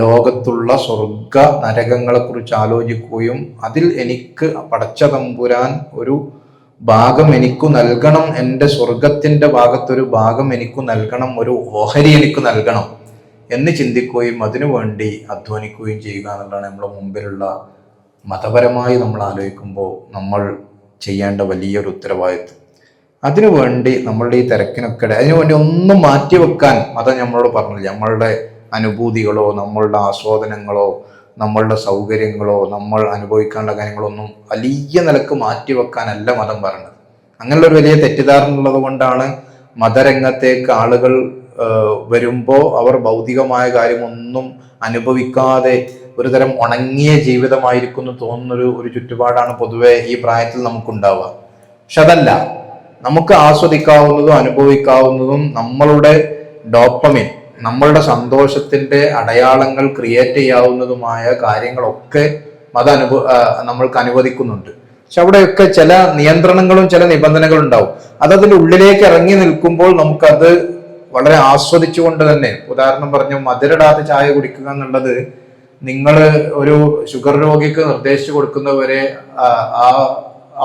ലോകത്തുള്ള സ്വർഗ നരകങ്ങളെ കുറിച്ച് ആലോചിക്കുകയും അതിൽ എനിക്ക് പടച്ച തമ്പുരാൻ ഒരു ഭാഗം എനിക്കു നൽകണം, എൻ്റെ സ്വർഗത്തിന്റെ ഭാഗത്തൊരു ഭാഗം എനിക്കു നൽകണം, ഒരു ഓഹരി എനിക്ക് നൽകണം എന്ന് ചിന്തിക്കുകയും അതിനുവേണ്ടി അധ്വാനിക്കുകയും ചെയ്യുക എന്നുള്ളതാണ് നമ്മുടെ മുമ്പിലുള്ള മതപരമായി നമ്മൾ ആലോചിക്കുമ്പോൾ നമ്മൾ ചെയ്യേണ്ട വലിയൊരു ഉത്തരവാദിത്വം. അതിനുവേണ്ടി നമ്മളുടെ ഈ തിരക്കിനൊക്കെ അതിനുവേണ്ടി ഒന്നും മാറ്റിവെക്കാൻ മതം നമ്മളോട് പറഞ്ഞില്ല. നമ്മളുടെ അനുഭൂതികളോ നമ്മളുടെ ആസ്വാദനങ്ങളോ നമ്മളുടെ സൗകര്യങ്ങളോ നമ്മൾ അനുഭവിക്കാനുള്ള കാര്യങ്ങളൊന്നും വലിയ നിലക്ക് മാറ്റിവെക്കാനല്ല മതം പറഞ്ഞത്. അങ്ങനെയുള്ള ഒരു വലിയ തെറ്റിദ്ധാരണ ഉള്ളത് കൊണ്ടാണ് മതരംഗത്തേക്ക് ആളുകൾ വരുമ്പോൾ അവർ ഭൗതികമായ കാര്യമൊന്നും അനുഭവിക്കാതെ ഒരു തരം ഉണങ്ങിയ ജീവിതമായിരിക്കും എന്ന് തോന്നുന്നൊരു ചുറ്റുപാടാണ് പൊതുവെ ഈ പ്രായത്തിൽ നമുക്കുണ്ടാവുക. പക്ഷെ അതല്ല, നമുക്ക് ആസ്വദിക്കാവുന്നതും അനുഭവിക്കാവുന്നതും നമ്മളുടെ ഡോപ്പമിൻ, നമ്മളുടെ സന്തോഷത്തിന്റെ അടയാളങ്ങൾ ക്രിയേറ്റ് ചെയ്യാവുന്നതുമായ കാര്യങ്ങളൊക്കെ നമ്മൾക്ക് അനുവദിക്കുന്നുണ്ട്. പക്ഷെ അവിടെയൊക്കെ ചില നിയന്ത്രണങ്ങളും ചില നിബന്ധനകളും ഉണ്ടാവും. അതതിൻ്റെ ഉള്ളിലേക്ക് ഇറങ്ങി നിൽക്കുമ്പോൾ നമുക്കത് വളരെ ആസ്വദിച്ചുകൊണ്ട് തന്നെ, ഉദാഹരണം പറഞ്ഞു മധുരടാത്ത ചായ കുടിക്കുക എന്നുള്ളത് നിങ്ങൾ ഒരു ഷുഗർ രോഗിക്ക് നിർദ്ദേശിച്ചു കൊടുക്കുന്നവരെ ആ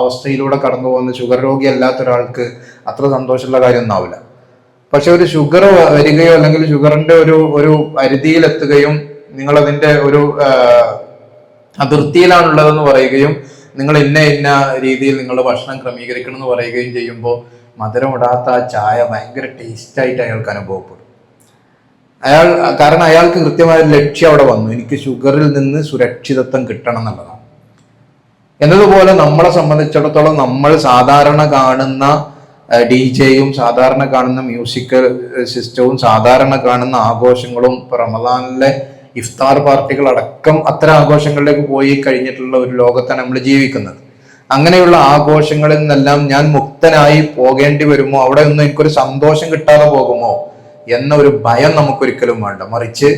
അവസ്ഥയിലൂടെ കടന്നു പോകുന്ന ഷുഗർ രോഗി അല്ലാത്ത ഒരാൾക്ക് അത്ര സന്തോഷമുള്ള കാര്യം ഒന്നാവില്ല. പക്ഷെ ഒരു ഷുഗർ വരികയോ അല്ലെങ്കിൽ ഷുഗറിന്റെ ഒരു പരിധിയിലെത്തുകയും നിങ്ങൾ അതിന്റെ ഒരു അതിർത്തിയിലാണുള്ളതെന്ന് പറയുകയും നിങ്ങൾ ഇന്ന രീതിയിൽ നിങ്ങളുടെ ഭക്ഷണം ക്രമീകരിക്കണം എന്ന് പറയുകയും ചെയ്യുമ്പോൾ മധുരം ഇടാത്ത ആ ചായ ഭയങ്കര ടേസ്റ്റായിട്ട് അയാൾക്ക് അനുഭവപ്പെടും. കാരണം അയാൾക്ക് കൃത്യമായ ഒരു ലക്ഷ്യം അവിടെ വന്നു, എനിക്ക് ഷുഗറിൽ നിന്ന് സുരക്ഷിതത്വം കിട്ടണം എന്നുള്ളതാണ്. എന്നതുപോലെ നമ്മളെ സംബന്ധിച്ചിടത്തോളം നമ്മൾ സാധാരണ കാണുന്ന DJ-യും സാധാരണ കാണുന്ന മ്യൂസിക്കൽ സിസ്റ്റവും സാധാരണ കാണുന്ന ആഘോഷങ്ങളും റമദാനിലെ ഇഫ്താർ പാർട്ടികൾ അടക്കം അത്തരം ആഘോഷങ്ങളിലേക്ക് പോയി കഴിഞ്ഞിട്ടുള്ള ഒരു ലോകത്താണ് നമ്മൾ ജീവിക്കുന്നത്. അങ്ങനെയുള്ള ആഘോഷങ്ങളിൽ നിന്നെല്ലാം ഞാൻ മുക്തനായി പോകേണ്ടി വരുമോ, അവിടെ ഒന്നും എനിക്കൊരു സന്തോഷം കിട്ടാതെ പോകുമോ എന്ന ഒരു ഭയം നമുക്കൊരിക്കലും വേണ്ട. മറിച്ച്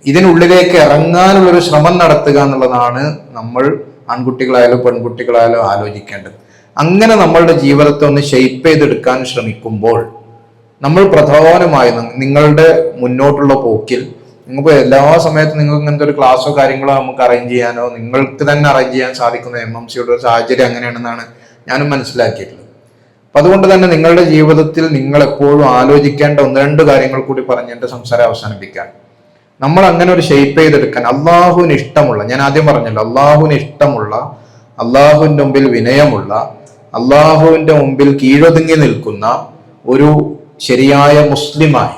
ഇതിനുള്ളിലേക്ക് ഇറങ്ങാനുള്ളൊരു ശ്രമം നടത്തുക എന്നുള്ളതാണ് നമ്മൾ ആൺകുട്ടികളായാലും പെൺകുട്ടികളായാലും ആലോചിക്കേണ്ടത്. അങ്ങനെ നമ്മളുടെ ജീവിതത്തെ ഒന്ന് ഷെയ്പ്പ് ചെയ്തെടുക്കാൻ ശ്രമിക്കുമ്പോൾ നമ്മൾ പ്രധാനമായും നിങ്ങളുടെ മുന്നോട്ടുള്ള പോക്കിൽ നിങ്ങൾക്ക് എല്ലാ സമയത്തും നിങ്ങൾക്ക് ഇങ്ങനത്തെ ഒരു ക്ലാസ്സോ കാര്യങ്ങളോ നമുക്ക് അറേഞ്ച് ചെയ്യാനോ നിങ്ങൾക്ക് തന്നെ അറേഞ്ച് ചെയ്യാൻ സാധിക്കുന്ന MMCയുടെ സാഹചര്യം അങ്ങനെയാണെന്നാണ് ഞാനും മനസ്സിലാക്കിയിട്ടുള്ളത്. അപ്പൊ അതുകൊണ്ട് തന്നെ നിങ്ങളുടെ ജീവിതത്തിൽ നിങ്ങൾ എപ്പോഴും ആലോചിക്കേണ്ട 1-2 കാര്യങ്ങൾ കൂടി പറഞ്ഞ് എന്റെ സംസാരം അവസാനിപ്പിക്കാൻ, നമ്മൾ അങ്ങനെ ഒരു ഷെയ്പ്പ് ചെയ്തെടുക്കാൻ അള്ളാഹുവിന് ഇഷ്ടമുള്ള, ഞാൻ ആദ്യം പറഞ്ഞല്ലോ, അള്ളാഹുവിന് ഇഷ്ടമുള്ള, അള്ളാഹുവിന്റെ മുമ്പിൽ വിനയമുള്ള, അള്ളാഹുവിന്റെ മുമ്പിൽ കീഴൊതുങ്ങി നിൽക്കുന്ന ഒരു ശരിയായ മുസ്ലിമായി,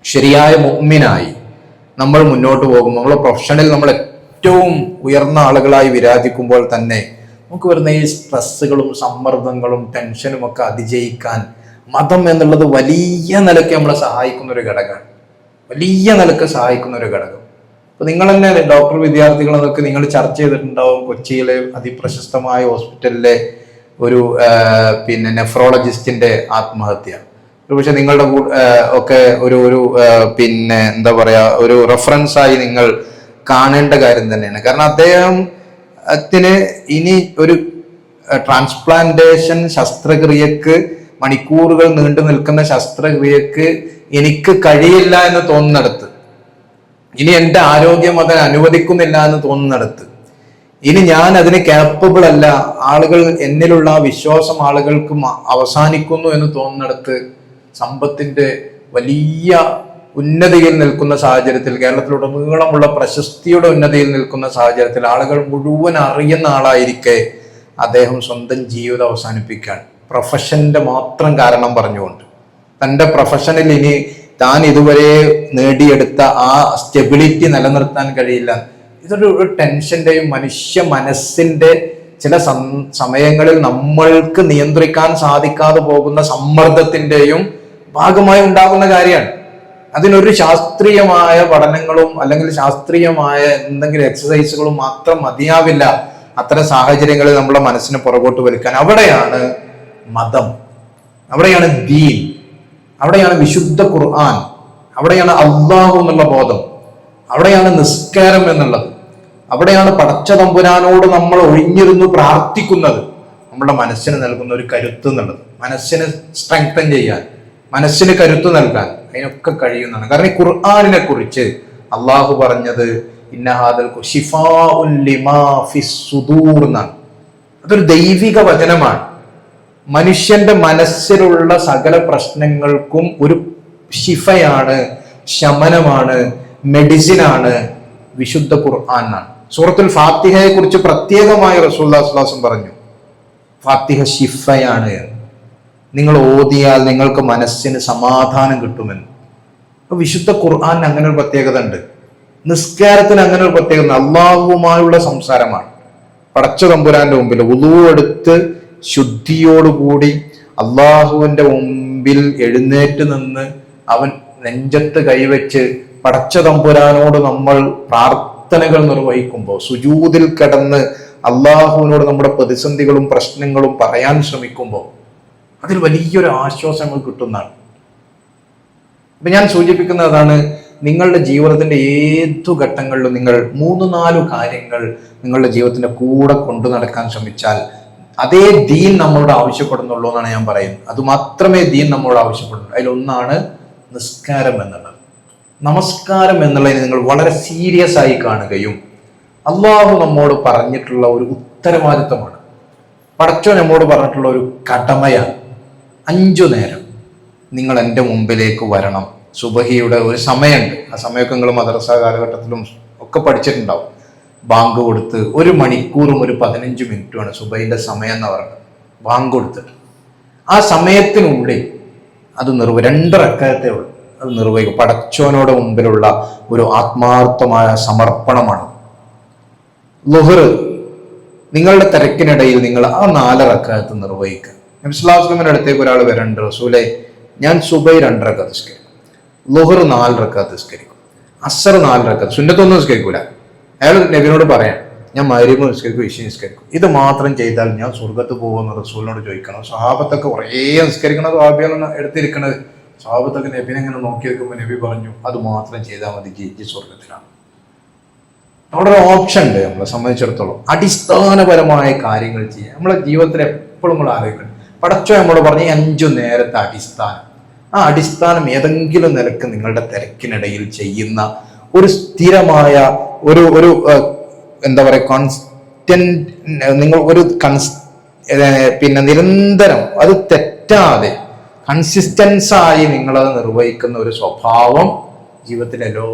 ശരിയായ മുഅ്മിനായി നമ്മൾ മുന്നോട്ട് പോകും. നമ്മളെ പ്രൊഫഷനിൽ നമ്മൾ ഏറ്റവും ഉയർന്ന ആളുകളായി വിരാജിക്കുമ്പോൾ തന്നെ നമുക്ക് വരുന്ന ഈ സ്ട്രെസ്സുകളും സമ്മർദ്ദങ്ങളും ടെൻഷനും ഒക്കെ അതിജയിക്കാൻ മതം എന്നുള്ളത് വലിയ നിലയ്ക്ക് നമ്മളെ സഹായിക്കുന്ന ഒരു ഘടകമാണ്, വലിയ നിലക്ക് സഹായിക്കുന്ന ഒരു ഘടകം. അപ്പൊ നിങ്ങൾ തന്നെ ഡോക്ടർ വിദ്യാർത്ഥികൾ എന്നൊക്കെ നിങ്ങൾ ചർച്ച ചെയ്തിട്ടുണ്ടാവും. കൊച്ചിയിലെ അതിപ്രശസ്തമായ ഹോസ്പിറ്റലിലെ ഒരു നെഫ്രോളജിസ്റ്റിന്റെ ആത്മഹത്യ പക്ഷെ നിങ്ങളുടെ ഒക്കെ ഒരു എന്താ പറയാ, ഒരു റെഫറൻസ് ആയി നിങ്ങൾ കാണേണ്ട കാര്യം തന്നെയാണ്. കാരണം അദ്ദേഹത്തിന് ഇനി ഒരു ട്രാൻസ്പ്ലാന്റേഷൻ ശസ്ത്രക്രിയക്ക്, മണിക്കൂറുകൾ നീണ്ടു നിൽക്കുന്ന ശസ്ത്രക്രിയക്ക് എനിക്ക് കഴിയില്ല എന്ന് തോന്നുന്നിടത്ത്, ഇനി എൻ്റെ ആരോഗ്യം അതിന് അനുവദിക്കുന്നില്ല എന്ന് തോന്നുന്നിടത്ത്, ഇനി ഞാൻ അതിന് ക്യാപ്പബിൾ അല്ല, ആളുകൾ എന്നിലുള്ള വിശ്വാസം ആളുകൾക്ക് അവസാനിക്കുന്നു എന്ന് തോന്നുന്നിടത്ത്, സമ്പത്തിന്റെ വലിയ ഉന്നതിയിൽ നിൽക്കുന്ന സാഹചര്യത്തിൽ, കേരളത്തിലുടനീളമുള്ള പ്രശസ്തിയുടെ ഉന്നതിയിൽ നിൽക്കുന്ന സാഹചര്യത്തിൽ, ആളുകൾ മുഴുവൻ അറിയുന്ന ആളായിരിക്കെ അദ്ദേഹം സ്വന്തം ജീവിതം അവസാനിപ്പിക്കാൻ പ്രൊഫഷന്റെ മാത്രം കാരണം പറഞ്ഞുകൊണ്ട്, തൻ്റെ പ്രൊഫഷനിൽ ഇനി താൻ ഇതുവരെ നേടിയെടുത്ത ആ സ്റ്റെബിലിറ്റി നിലനിർത്താൻ കഴിയില്ല. ഇതൊരു ടെൻഷന്റെയും മനുഷ്യ മനസ്സിന്റെ ചില സമയങ്ങളിൽ നമ്മൾക്ക് നിയന്ത്രിക്കാൻ സാധിക്കാതെ പോകുന്ന സമ്മർദ്ദത്തിന്റെയും ഭാഗമായി ഉണ്ടാകുന്ന കാര്യമാണ്. അതിനൊരു ശാസ്ത്രീയമായ പഠനങ്ങളും അല്ലെങ്കിൽ ശാസ്ത്രീയമായ എന്തെങ്കിലും എക്സസൈസുകളും മാത്രം മതിയാവില്ല അത്തരം സാഹചര്യങ്ങളിൽ നമ്മളെ മനസ്സിനെ പുറകോട്ട് വലിക്കാൻ. അവിടെയാണ് മതം, അവിടെയാണ് ദീൻ, അവിടെയാണ് വിശുദ്ധ ഖുർആൻ, അവിടെയാണ് അള്ളാഹു എന്നുള്ള ബോധം, അവിടെയാണ് നിസ്കാരം എന്നുള്ളത്, അവിടെയാണ് പടച്ച തമ്പുരാനോട് നമ്മൾ ഒഴിഞ്ഞിരുന്ന് പ്രാർത്ഥിക്കുന്നത് നമ്മുടെ മനസ്സിന് നൽകുന്ന ഒരു കരുത്ത് എന്നുള്ളത്. മനസ്സിന് സ്ട്രെങ്തൻ ചെയ്യാൻ, മനസ്സിന് കരുത്ത് നൽകാൻ അതിനൊക്കെ കഴിയുന്നതാണ്. കാരണം ഈ ഖുർആനിനെ കുറിച്ച് അള്ളാഹു പറഞ്ഞത് എന്നാണ്. അതൊരു ദൈവിക വചനമാണ്. മനുഷ്യന്റെ മനസ്സിലുള്ള സകല പ്രശ്നങ്ങൾക്കും ഒരു ശിഫയാണ്, ശമനമാണ്, മെഡിസിനാണ് വിശുദ്ധ ഖുർആൻ എന്നാണ്. സൂറത്തുൽ ഫാത്തിഹയെ കുറിച്ച് പ്രത്യേകമായി റസൂലുള്ളാഹി സ്വല്ലല്ലാഹു അലൈഹി വസല്ലം പറഞ്ഞു, ഫാത്തിഹ ശിഫയാണ്, നിങ്ങൾ ഓതിയാൽ നിങ്ങൾക്ക് മനസ്സിന് സമാധാനം കിട്ടുമെന്ന്. അപ്പൊ വിശുദ്ധ ഖുർആൻ അങ്ങനെ ഒരു പ്രത്യേകത ഉണ്ട്. നിസ്കാരത്തിന് അങ്ങനെ ഒരു പ്രത്യേകത, അള്ളാഹുവുമായുള്ള സംസാരമാണ്. പടച്ച തമ്പുരാന്റെ മുമ്പിൽ വുളൂ എടുത്ത് ശുദ്ധിയോടുകൂടി അള്ളാഹുവിന്റെ മുമ്പിൽ എഴുന്നേറ്റ് നിന്ന് അവൻ നെഞ്ചത്ത് കൈവച്ച് പടച്ച തമ്പുരാനോട് നമ്മൾ പ്രാർത്ഥനകൾ നിർവഹിക്കുമ്പോൾ, സുജൂദിൽ കിടന്ന് അള്ളാഹുവിനോട് നമ്മുടെ പ്രതിസന്ധികളും പ്രശ്നങ്ങളും പറയാൻ ശ്രമിക്കുമ്പോൾ അതിൽ വലിയൊരു ആശ്വാസങ്ങൾ കിട്ടുന്നതാണ്. അപ്പൊ ഞാൻ സൂചിപ്പിക്കുന്നത് അതാണ്, നിങ്ങളുടെ ജീവിതത്തിന്റെ ഏതു ഘട്ടങ്ങളിലും നിങ്ങൾ 3-4 കാര്യങ്ങൾ നിങ്ങളുടെ ജീവിതത്തിന്റെ കൂടെ കൊണ്ടു നടക്കാൻ ശ്രമിച്ചാൽ അതേ ദീൻ നമ്മളോട് ആവശ്യപ്പെടുന്നുള്ളൂ എന്നാണ് ഞാൻ പറയുന്നത്. അത് മാത്രമേ ദീൻ നമ്മളോട് ആവശ്യപ്പെടുന്നുള്ളൂ. അതിലൊന്നാണ് നിസ്കാരം എന്നുള്ളത്. നമസ്കാരം എന്നുള്ളതിനെ നിങ്ങൾ വളരെ സീരിയസ് ആയി കാണുകയും അള്ളാഹു നമ്മോട് പറഞ്ഞിട്ടുള്ള ഒരു ഉത്തരവാദിത്തമാണ്, പടച്ചോൻ നമ്മോട് പറഞ്ഞിട്ടുള്ള ഒരു കടമയാണ്. 5 നേരം നിങ്ങൾ എൻ്റെ മുമ്പിലേക്ക് വരണം. സുബഹിയുടെ ഒരു സമയമുണ്ട്, ആ സമയമൊക്കെ നിങ്ങൾ മദ്രസ കാലഘട്ടത്തിലും ഒക്കെ പഠിച്ചിട്ടുണ്ടാവും. ബാങ്ക് കൊടുത്ത് 1 മണിക്കൂറും ഒരു 15 മിനിറ്റുമാണ് സുബഹിന്റെ സമയം എന്ന് പറയുന്നത്. ബാങ്ക് കൊടുത്തിട്ട് ആ സമയത്തിനുള്ളിൽ അത് 2 റക്അത്തേ ഉള്ളൂ, അത് നിർവഹിക്കും. പടച്ചോനോട് മുമ്പിലുള്ള ഒരു ആത്മാർത്ഥമായ സമർപ്പണമാണ്. ളുഹർ നിങ്ങളുടെ തിരക്കിനിടയിൽ നിങ്ങൾ ആ 4 റക്അത്ത് നിർവഹിക്കുക. നബി സല്ലല്ലാഹു അലൈഹി വസല്ലമയുടെ അടുത്തേക്ക് ഒരാൾ വരണ്ട്, റസൂലേ ഞാൻ സുബഹി 2 റക്അത്ത് നിസ്കരിക്കും, ളുഹർ 4 റക്അത്ത് നിസ്കരിക്കും, അസ്ർ 4 റക്അത്ത്, സുന്നത്തൊന്നും നിസ്കരിക്കൂല. അയാൾ നബിയോട് പറയാം, ഞാൻ മഗ്‌രിബ് നിസ്കരിക്കും, ഇശാ നിസ്കരിക്കും, ഇത് മാത്രം ചെയ്താൽ ഞാൻ സ്വർഗത്ത് പോകുമെന്ന് റസൂലിനോട് ചോദിക്കണം. സ്വഹാബത്തൊക്കെ കുറേ നിസ്കരിക്കണ സ്വഹാബികളാണ് എടുത്തിരിക്കണത്. സ്വഹാബത്തൊക്കെ നബിനെ ഇങ്ങനെ നോക്കി വെക്കുമ്പോൾ നബി പറഞ്ഞു, അത് മാത്രം ചെയ്താൽ മതി, ജി സ്വർഗത്തിലാണ്. അവിടെ ഒരു ഓപ്ഷൻ ഉണ്ട് നമ്മളെ സംബന്ധിച്ചിടത്തോളം. അടിസ്ഥാനപരമായ കാര്യങ്ങൾ ചെയ്യാം. നമ്മളെ ജീവിതത്തിൽ എപ്പോഴും നമ്മൾ ആലോചിക്കണം, പടച്ചോ നമ്മളോട് പറഞ്ഞ 5 നേരത്തെ അടിസ്ഥാനം, ആ അടിസ്ഥാനം ഏതെങ്കിലും നിലക്ക് നിങ്ങളുടെ തിരക്കിനിടയിൽ ചെയ്യുന്ന ഒരു സ്ഥിരമായ ഒരു എന്താ പറയുക കോൺസ്റ്റന്റ്, നിങ്ങൾ ഒരു പിന്നെ നിരന്തരം അത് തെറ്റാതെ കൺസിസ്റ്റൻസായി നിങ്ങളത് നിർവഹിക്കുന്ന ഒരു സ്വഭാവം ജീവിതത്തിലെ എല്ലാ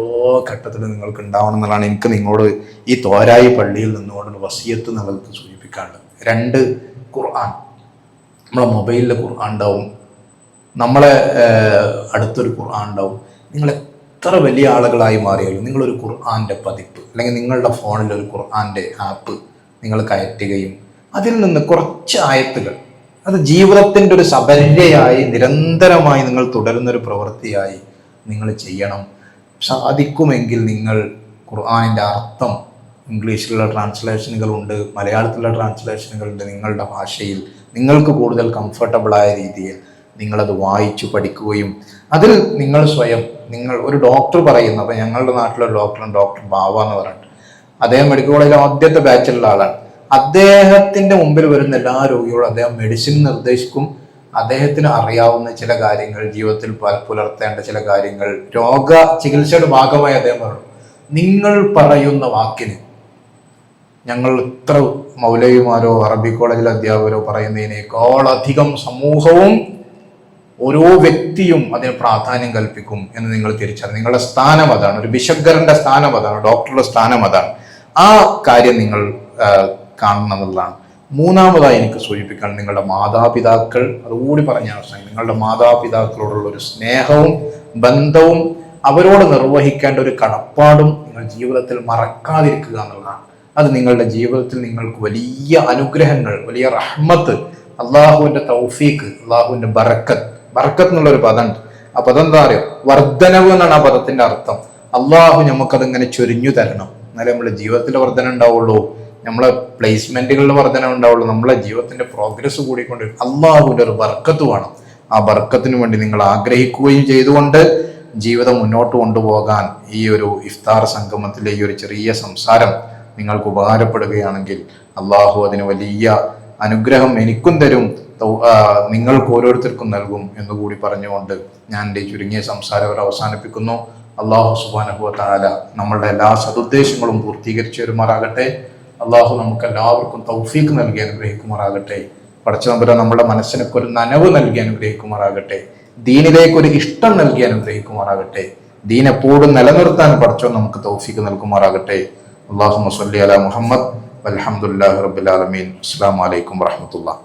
ഘട്ടത്തിലും നിങ്ങൾക്ക് ഉണ്ടാവണം എന്നുള്ളതാണ് എനിക്ക് നിങ്ങളോട് ഈ തോരായി പള്ളിയിൽ നിന്നുകൊണ്ടൊരു വസിയത്ത് നിങ്ങൾക്ക് സൂചിപ്പിക്കാനുള്ളത്. 2 ഖുർആൻ, നമ്മളെ മൊബൈലിൽ ഖുർആൻ ഉണ്ടാവും, നമ്മളെ അടുത്തൊരു ഖുർആൻ ഉണ്ടാവും. നിങ്ങൾ എത്ര വലിയ ആളുകളായി മാറിയാലും നിങ്ങളൊരു ഖുർആന്റെ പതിപ്പ് അല്ലെങ്കിൽ നിങ്ങളുടെ ഫോണിൽ ഒരു ഖുർആന്റെ ആപ്പ് നിങ്ങൾ കയറ്റുകയും അതിൽ നിന്ന് കുറച്ച് ആയത്തുകൾ അത് ജീവിതത്തിൻ്റെ ഒരു സബര്യയായി നിരന്തരമായി നിങ്ങൾ തുടരുന്നൊരു പ്രവൃത്തിയായി നിങ്ങൾ ചെയ്യണം. സാധിക്കുമെങ്കിൽ നിങ്ങൾ ഖുർആനിൻ്റെ അർത്ഥം, ഇംഗ്ലീഷിലുള്ള ട്രാൻസ്ലേഷനുകളുണ്ട്, മലയാളത്തിലുള്ള ട്രാൻസ്ലേഷനുകളുണ്ട്, നിങ്ങളുടെ ഭാഷയിൽ നിങ്ങൾക്ക് കൂടുതൽ കംഫർട്ടബിളായ രീതിയിൽ നിങ്ങളത് വായിച്ചു പഠിക്കുകയും അതിൽ നിങ്ങൾ സ്വയം, നിങ്ങൾ ഒരു ഡോക്ടർ പറയുന്നു, അപ്പം ഞങ്ങളുടെ നാട്ടിലൊരു ഡോക്ടറാണ്, ഡോക്ടർ ബാവ എന്ന് പറഞ്ഞിട്ട്, അദ്ദേഹം മെഡിക്കൽ കോളേജിലെ ആദ്യത്തെ ബാച്ചിലുള്ള ആളാണ്. അദ്ദേഹത്തിൻ്റെ മുമ്പിൽ വരുന്ന എല്ലാ രോഗികളും അദ്ദേഹം മെഡിസിൻ നിർദ്ദേശിക്കും. അദ്ദേഹത്തിന് അറിയാവുന്ന ചില കാര്യങ്ങൾ, ജീവിതത്തിൽ പുലർത്തേണ്ട ചില കാര്യങ്ങൾ, രോഗ ചികിത്സയുടെ ഭാഗമായി അദ്ദേഹം പറഞ്ഞു, നിങ്ങൾ പറയുന്ന വാക്കിന് ഞങ്ങൾ ഇത്ര മൗലവിമാരോ അറബി കോളേജിലെ അധ്യാപകരോ പറയുന്നതിനേക്കാൾ അധികം സമൂഹവും ഓരോ വ്യക്തിയും അതിന് പ്രാധാന്യം കൽപ്പിക്കും എന്ന് നിങ്ങൾ തിരിച്ചറിഞ്ഞു. നിങ്ങളുടെ സ്ഥാനം അതാണ്, ഒരു ബിഷഗ്ഗറിന്റെ സ്ഥാനം അതാണ്, ഡോക്ടറുടെ സ്ഥാനം അതാണ്. ആ കാര്യം നിങ്ങൾ കാണണം എന്നുള്ളതാണ്. 3-മതായി എനിക്ക് സൂചിപ്പിക്കാൻ നിങ്ങളുടെ മാതാപിതാക്കൾ, അതുകൂടി പറഞ്ഞ അവസാനം, നിങ്ങളുടെ മാതാപിതാക്കളോടുള്ള ഒരു സ്നേഹവും ബന്ധവും അവരോട് നിർവഹിക്കേണ്ട ഒരു കടപ്പാടും നിങ്ങൾ ജീവിതത്തിൽ മറക്കാതിരിക്കുക എന്നുള്ളതാണ്. അത് നിങ്ങളുടെ ജീവിതത്തിൽ നിങ്ങൾക്ക് വലിയ അനുഗ്രഹങ്ങൾ, വലിയ റഹ്മത്ത്, അള്ളാഹുവിന്റെ തൗഫീഖ്, അള്ളാഹുവിന്റെ ബറക്കത്ത് എന്നുള്ളൊരു പദമുണ്ട്. ആ പദം എന്താ അറിയോ? വർധനവ് എന്നാണ് ആ പദത്തിന്റെ അർത്ഥം. അള്ളാഹു നമുക്കതിങ്ങനെ ചൊരിഞ്ഞു തരണം, എന്നാലേ നമ്മുടെ ജീവിതത്തിൽ വർധന ഉണ്ടാവുള്ളൂ, നമ്മളെ പ്ലേസ്മെന്റുകളിൽ വർധന ഉണ്ടാവുള്ളൂ, നമ്മളെ ജീവിതത്തിന്റെ പ്രോഗ്രസ് കൂടിക്കൊണ്ട് അള്ളാഹുവിന്റെ ഒരു ബർക്കത്ത് വേണം. ആ ബർക്കത്തിന് വേണ്ടി നിങ്ങൾ ആഗ്രഹിക്കുകയും ചെയ്തുകൊണ്ട് ജീവിതം മുന്നോട്ട് കൊണ്ടുപോകാൻ ഈ ഒരു ഇഫ്താർ സംഗമത്തിലെ ഈ ഒരു ചെറിയ സംസാരം നിങ്ങൾക്ക് ഉപകാരപ്പെടുകയാണെങ്കിൽ അള്ളാഹു അതിന് വലിയ അനുഗ്രഹം എനിക്കും തരും, നിങ്ങൾക്ക് ഓരോരുത്തർക്കും നൽകും എന്നുകൂടി പറഞ്ഞുകൊണ്ട് ഞാൻ എൻ്റെ ചുരുങ്ങിയ സംസാരം അവസാനിപ്പിക്കുന്നു. അള്ളാഹു സുബ്ഹാനഹു വ തആല നമ്മളുടെ എല്ലാ സദുദ്ദേശങ്ങളും പൂർത്തീകരിച്ചു വരുമാറാകട്ടെ. അള്ളാഹു നമുക്ക് എല്ലാവർക്കും തൗഫീഖ് നൽകി അനുഗ്രഹിക്കുമാറാകട്ടെ. പടച്ചതമ്പുരാൻ നമ്മുടെ മനസ്സിനൊക്കെ ഒരു നനവ് നൽകി അനുഗ്രഹിക്കുമാറാകട്ടെ. ദീനിലേക്ക് ഒരു ഇഷ്ടം നൽകി അനുഗ്രഹിക്കുമാറാകട്ടെ. ദീൻ എപ്പോഴും നിലനിർത്താൻ പടച്ചവൻ നമുക്ക് തൗഫീഖ് നൽകുമാറാകട്ടെ. അല്ലാഹുമ്മ സ്വല്ലി അലാ മുഹമ്മദ് വൽഹംദുലില്ലാഹി റബ്ബിൽ ആലമീൻ. അസ്സലാമു അലൈക്കും വറഹ്മത്തുള്ളാഹി.